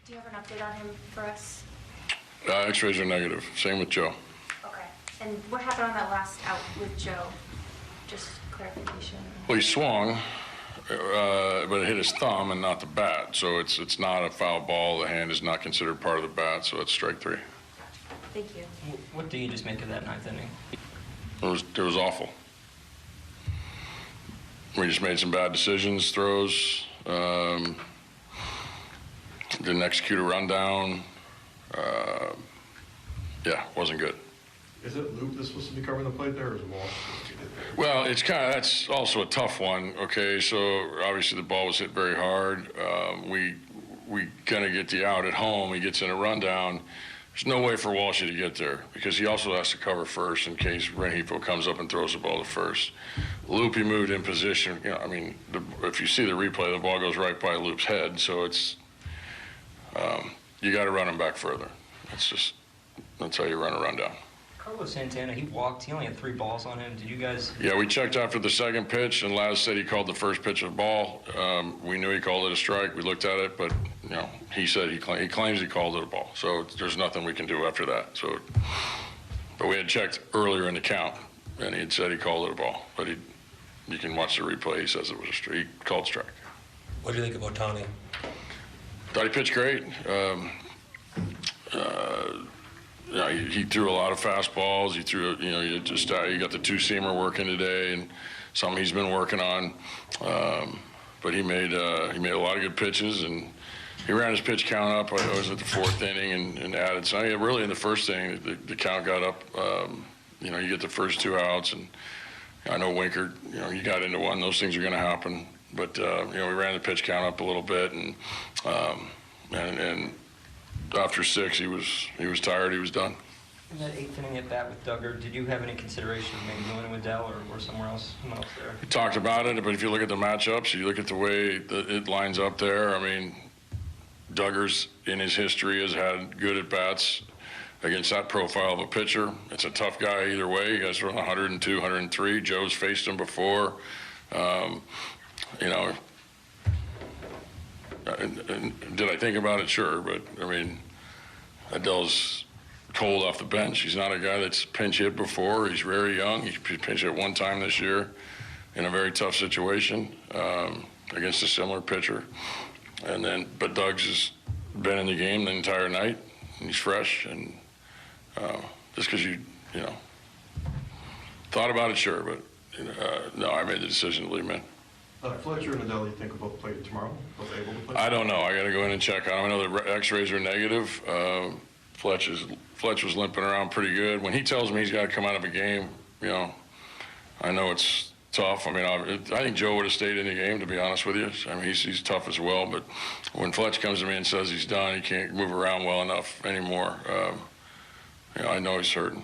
Do you have an update on him for us? X-rays are negative. Same with Joe. Okay. And what happened on that last out with Joe? Just clarification. Well, he swung, but it hit his thumb and not the bat. So it's not a foul ball. The hand is not considered part of the bat, so it's strike three. Thank you. What do you just make of that ninth inning? It was awful. We just made some bad decisions, throws. Didn't execute a rundown. Yeah, wasn't good. Is it Loop that's supposed to be covering the plate there, or is it Walsh? Well, that's also a tough one. Okay, so obviously the ball was hit very hard. We kind of get the out at home. He gets in a rundown. There's no way for Walshy to get there because he also has to cover first in case Rengifo comes up and throws the ball to first. Loop, he moved in position. You know, I mean, if you see the replay, the ball goes right by Loop's head. So it's you got to run him back further. That's how you run a rundown. Carlos Santana, he walked. He only had 3 balls on him. Did you guys? Yeah, we checked after the second pitch, and Laz said he called the first pitch a ball. We knew he called it a strike. We looked at it, but you know, he said he claims he called it a ball. So there's nothing we can do after that. So, but we had checked earlier in the count, and he had said he called it a ball. But you can watch the replay. He says it was a strike. He called strike. What do you think of Ohtani? Thought he pitched great. Yeah, he threw a lot of fastballs. He threw, you know, you got the 2-seamer working today, and something he's been working on. But he made a lot of good pitches, and he ran his pitch count up. I was at the 4th inning and added. So really in the first inning, the count got up. You know, you get the first 2 outs, and I know Winker. You know, you got into one. Those things are going to happen. But you know, we ran the pitch count up a little bit, and after 6, he was tired. He was done. In that 8th inning at bat with Duggar, did you have any consideration of maybe going with Dell or somewhere else? Someone else there? We talked about it, but if you look at the matchups, you look at the way that it lines up there. I mean, Duggar's in his history has had good at bats against that profile of a pitcher. It's a tough guy either way. You guys are on 102, 103. Joe's faced him before. You know. And did I think about it? Sure, but I mean, Adell's cold off the bench. He's not a guy that's pinch hit before. He's very young. He pinch hit 1 time this year in a very tough situation against a similar pitcher. But Doug's has been in the game the entire night, and he's fresh. And just because you know, thought about it, sure, but no, I made the decision to leave him in. Fletcher and Adell, you think will both play tomorrow? Both able to play? I don't know. I got to go in and check on him. I know the X-rays are negative. Fletch was limping around pretty good. When he tells me he's got to come out of a game, you know, I know it's tough. I mean, I think Joe would have stayed in the game, to be honest with you. I mean, he's tough as well. But when Fletch comes to me and says he's done, he can't move around well enough anymore, you know, I know he's hurting.